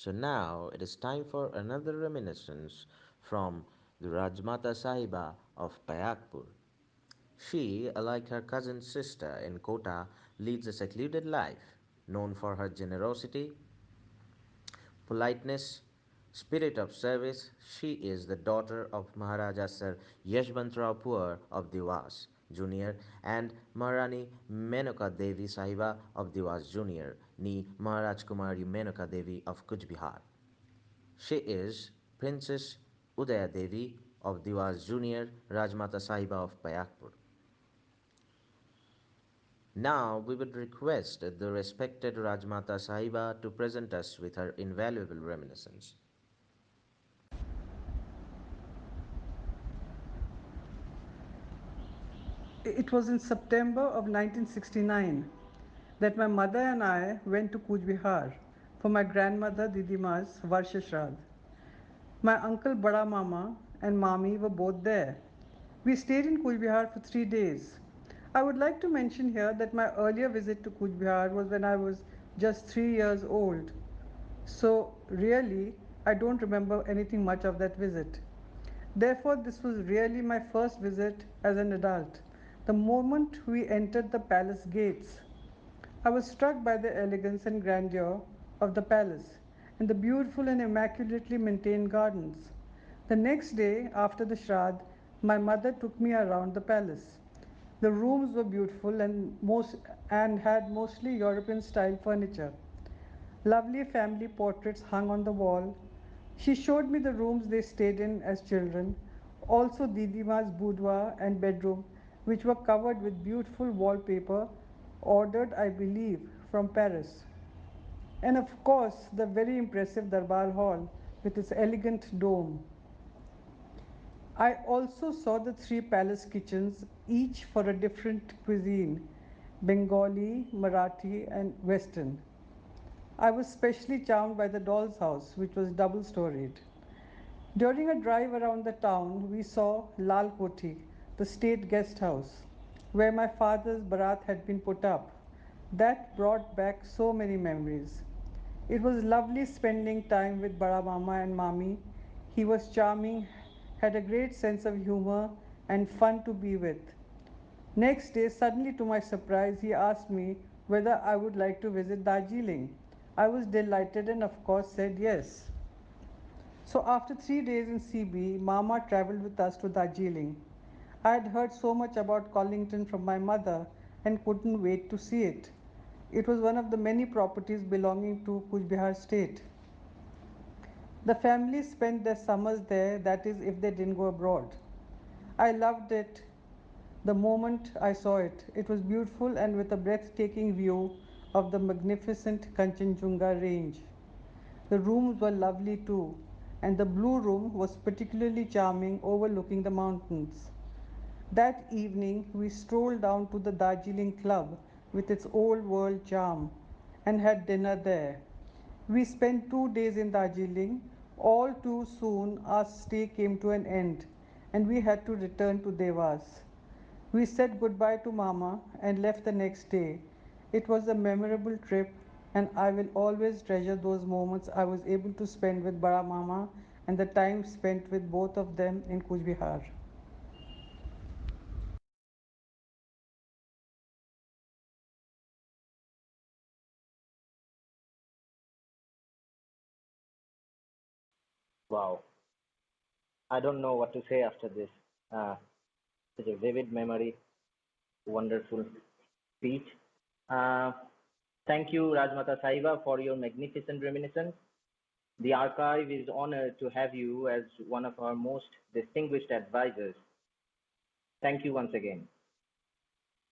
So now it is time for another reminiscence from the Rajmata Sahiba of Payakpur. She, like her cousin sister in Kota, leads a secluded life, known for her generosity, politeness, spirit of service. She is the daughter of Maharaja Sir Yashwantrao Puar of Dewas Junior and Maharani Menoka Devi Sahiba of Dewas Junior, nee Maharaj Kumari Menoka Devi of Kuch Bihar. She is Princess Udaya Devi of Dewas Junior, Rajmata Sahiba of Payakpur. Now we would request the respected Rajmata Sahiba to present us with her invaluable reminiscence. It was in September of 1969 that my mother and I went to Kuch Bihar for my grandmother Didima's Varsha Shraddh. My uncle Bada Mama and Mami were both there. We stayed in Kuch Bihar for 3 days. I would like to mention here that my earlier visit to Kuch Bihar was when I was just 3 years old. So, really, I don't remember anything much of that visit. Therefore, this was really my first visit as an adult. The moment we entered the palace gates, I was struck by the elegance and grandeur of the palace and the beautiful and immaculately maintained gardens. The next day, after the Shraddh, my mother took me around the palace. The rooms were beautiful and had mostly European style furniture. Lovely family portraits hung on the wall. She showed me the rooms they stayed in as children, also Didima's boudoir and bedroom, which were covered with beautiful wallpaper, ordered, I believe, from Paris. And of course, the very impressive Darbar Hall with its elegant dome. I also saw the three palace kitchens, each for a different cuisine: Bengali, Marathi, and Western. I was specially charmed by the doll's house, which was double storied. During a drive around the town, we saw Lal Koti, the state guest house, where my father's barat had been put up. That brought back so many memories. It was lovely spending time with Bada Mama and Mami. He was charming, had a great sense of humor, and fun to be with. Next day, suddenly to my surprise, he asked me whether I would like to visit Darjeeling. I was delighted and, of course, said yes. So, after 3 days in CB, Mama traveled with us to Darjeeling. I had heard so much about Collington from my mother and couldn't wait to see it. It was one of the many properties belonging to Kuch Bihar state. The families spent their summers there, that is, if they didn't go abroad. I loved it the moment I saw it. It was beautiful and with a breathtaking view of the magnificent Kanchenjunga range. The rooms were lovely too, and the blue room was particularly charming, overlooking the mountains. That evening, we strolled down to the Darjeeling Club with its old world charm and had dinner there. We spent 2 days in Darjeeling. All too soon, our stay came to an end and we had to return to Devas. We said goodbye to Mama and left the next day. It was a memorable trip, and I will always treasure those moments I was able to spend with Bada Mama and the time spent with both of them in Kuch Bihar. Wow, I don't know what to say after this. Uh, Such a vivid memory, wonderful speech. Uh, Thank you, Rajmata Saiba, for your magnificent reminiscence. The archive is honored to have you as one of our most distinguished advisors. Thank you once again.